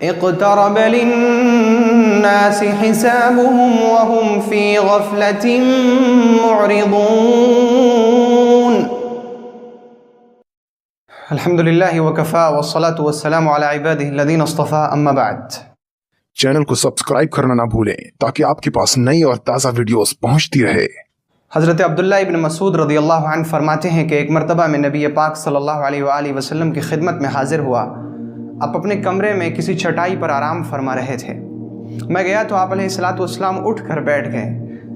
اقترب للناس حسابهم وهم في غفلة معرضون الحمد للہ وکفا والصلاة والسلام علی عباده الذین اصطفى اما بعد۔ چینل کو سبسکرائب کرنا نہ بھولیں تاکہ آپ کے پاس نئی اور تازہ ویڈیوز پہنچتی رہے۔ حضرت عبداللہ ابن مسعود رضی اللہ عنہ فرماتے ہیں کہ ایک مرتبہ میں نبی پاک صلی اللہ علیہ وآلہ وسلم کی خدمت میں حاضر ہوا۔ آپ اپنے کمرے میں کسی چٹائی پر آرام فرما رہے تھے۔ میں گیا تو آپ علیہ السلام اٹھ کر بیٹھ گئے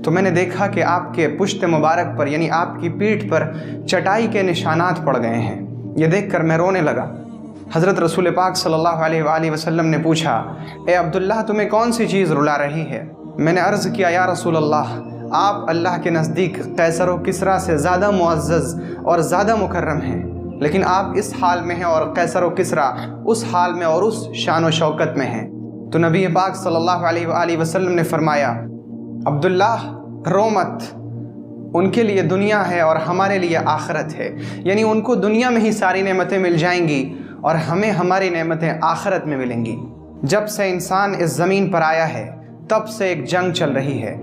تو میں نے دیکھا کہ آپ کے پشت مبارک پر یعنی آپ کی پیٹھ پر چٹائی کے نشانات پڑ گئے ہیں۔ یہ دیکھ کر میں رونے لگا۔ حضرت رسول پاک صلی اللہ علیہ وآلہ وسلم نے پوچھا، اے عبداللہ تمہیں کون سی چیز رلا رہی ہے؟ میں نے عرض کیا، یا رسول اللہ، آپ اللہ کے نزدیک قیصر و کسریٰ سے زیادہ معزز اور زیادہ مکرم ہیں، لیکن آپ اس حال میں ہیں اور قیصر و کسریٰ اس حال میں اور اس شان و شوکت میں ہیں۔ تو نبی پاک صلی اللہ علیہ وآلہ وسلم نے فرمایا، عبداللہ رو مت، ان کے لیے دنیا ہے اور ہمارے لیے آخرت ہے، یعنی ان کو دنیا میں ہی ساری نعمتیں مل جائیں گی اور ہمیں ہماری نعمتیں آخرت میں ملیں گی۔ جب سے انسان اس زمین پر آیا ہے تب سے ایک جنگ چل رہی ہے،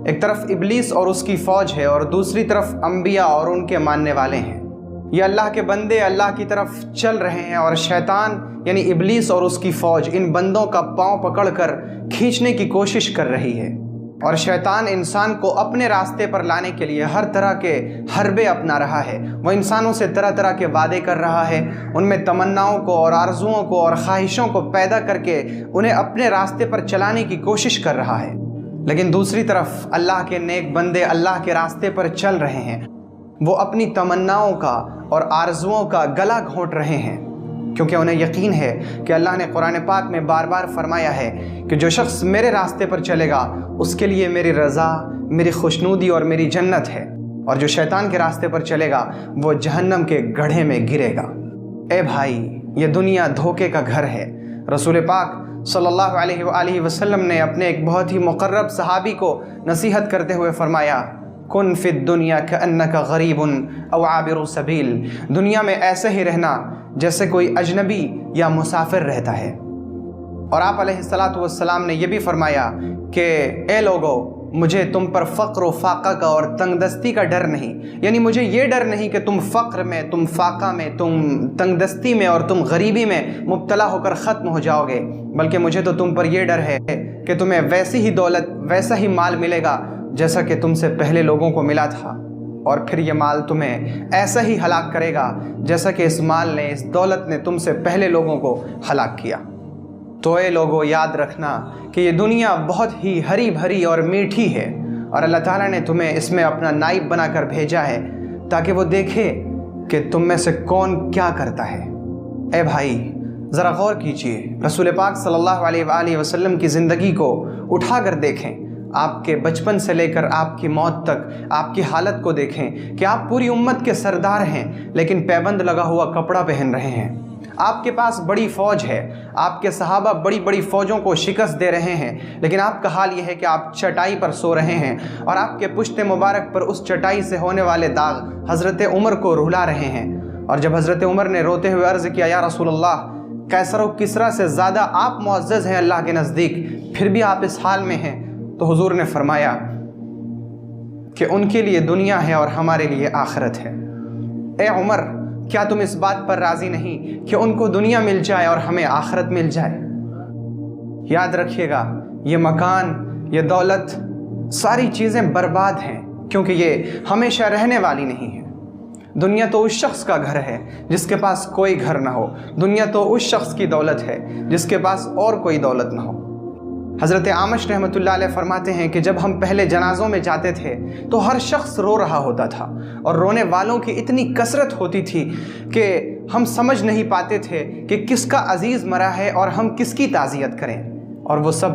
ایک طرف ابلیس اور اس کی فوج ہے اور دوسری طرف انبیاء اور ان کے ماننے والے ہیں۔ یہ اللہ کے بندے اللہ کی طرف چل رہے ہیں اور شیطان یعنی ابلیس اور اس کی فوج ان بندوں کا پاؤں پکڑ کر کھینچنے کی کوشش کر رہی ہے، اور شیطان انسان کو اپنے راستے پر لانے کے لیے ہر طرح کے حربے اپنا رہا ہے۔ وہ انسانوں سے طرح طرح کے وعدے کر رہا ہے، ان میں تمناؤں کو اور آرزوؤں کو اور خواہشوں کو پیدا کر کے انہیں اپنے راستے پر چلانے کی کوشش کر رہا ہے۔ لیکن دوسری طرف اللہ کے نیک بندے اللہ کے راستے پر چل رہے ہیں، وہ اپنی تمناؤں کا اور آرزوؤں کا گلا گھونٹ رہے ہیں، کیونکہ انہیں یقین ہے کہ اللہ نے قرآن پاک میں بار بار فرمایا ہے کہ جو شخص میرے راستے پر چلے گا اس کے لیے میری رضا، میری خوشنودی اور میری جنت ہے، اور جو شیطان کے راستے پر چلے گا وہ جہنم کے گڑھے میں گرے گا۔ اے بھائی، یہ دنیا دھوکے کا گھر ہے۔ رسول پاک صلی اللہ علیہ وآلہ وسلم نے اپنے ایک بہت ہی مقرب صحابی کو نصیحت کرتے ہوئے فرمایا، کن فی الدنیا کأنک غریب او عابر سبیل، دنیا میں ایسے ہی رہنا جیسے کوئی اجنبی یا مسافر رہتا ہے۔ اور آپ علیہ السلام نے یہ بھی فرمایا کہ اے لوگو، مجھے تم پر فقر و فاقہ کا اور تنگ دستی کا ڈر نہیں، یعنی مجھے یہ ڈر نہیں کہ تم فقر میں، تم فاقہ میں، تم تنگ دستی میں اور تم غریبی میں مبتلا ہو کر ختم ہو جاؤ گے، بلکہ مجھے تو تم پر یہ ڈر ہے کہ تمہیں ویسی ہی دولت، ویسا ہی مال ملے گا جیسا کہ تم سے پہلے لوگوں کو ملا تھا، اور پھر یہ مال تمہیں ایسا ہی ہلاک کرے گا جیسا کہ اس مال نے، اس دولت نے تم سے پہلے لوگوں کو ہلاک کیا۔ تو اے لوگوں، یاد رکھنا کہ یہ دنیا بہت ہی ہری بھری اور میٹھی ہے، اور اللہ تعالیٰ نے تمہیں اس میں اپنا نائب بنا کر بھیجا ہے تاکہ وہ دیکھے کہ تم میں سے کون کیا کرتا ہے۔ اے بھائی، ذرا غور کیجئے، رسول پاک صلی اللہ علیہ وآلہ وسلم کی زندگی کو اٹھا کر دیکھیں، آپ کے بچپن سے لے کر آپ کی موت تک آپ کی حالت کو دیکھیں کہ آپ پوری امت کے سردار ہیں لیکن پیبند لگا ہوا کپڑا پہن رہے ہیں۔ آپ کے پاس بڑی فوج ہے، آپ کے صحابہ بڑی بڑی فوجوں کو شکست دے رہے ہیں، لیکن آپ کا حال یہ ہے کہ آپ چٹائی پر سو رہے ہیں، اور آپ کے پشت مبارک پر اس چٹائی سے ہونے والے داغ حضرت عمر کو رلا رہے ہیں۔ اور جب حضرت عمر نے روتے ہوئے عرض کیا، یا رسول اللہ، قیصر و کسریٰ سے زیادہ آپ معزز ہیں اللہ کے نزدیک، پھر بھی آپ اس حال میں ہیں، تو حضور نے فرمایا کہ ان کے لیے دنیا ہے اور ہمارے لیے آخرت ہے۔ اے عمر، کیا تم اس بات پر راضی نہیں کہ ان کو دنیا مل جائے اور ہمیں آخرت مل جائے؟ یاد رکھیے گا، یہ مکان، یہ دولت، ساری چیزیں برباد ہیں، کیونکہ یہ ہمیشہ رہنے والی نہیں ہے۔ دنیا تو اس شخص کا گھر ہے جس کے پاس کوئی گھر نہ ہو، دنیا تو اس شخص کی دولت ہے جس کے پاس اور کوئی دولت نہ ہو۔ حضرت عامش رحمۃ اللہ علیہ فرماتے ہیں کہ جب ہم پہلے جنازوں میں جاتے تھے تو ہر شخص رو رہا ہوتا تھا، اور رونے والوں کی اتنی کثرت ہوتی تھی کہ ہم سمجھ نہیں پاتے تھے کہ کس کا عزیز مرا ہے اور ہم کس کی تعزیت کریں، اور وہ سب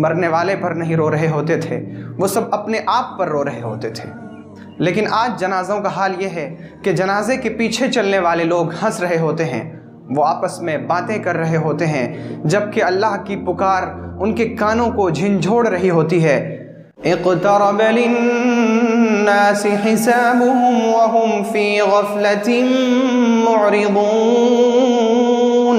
مرنے والے پر نہیں رو رہے ہوتے تھے، وہ سب اپنے آپ پر رو رہے ہوتے تھے۔ لیکن آج جنازوں کا حال یہ ہے کہ جنازے کے پیچھے چلنے والے لوگ ہنس رہے ہوتے ہیں، وہ آپس میں باتیں کر رہے ہوتے ہیں، جبکہ اللہ کی پکار ان کے کانوں کو جھنجھوڑ رہی ہوتی ہے۔ اقترب للناس حسابهم وهم في غفلة معرضون۔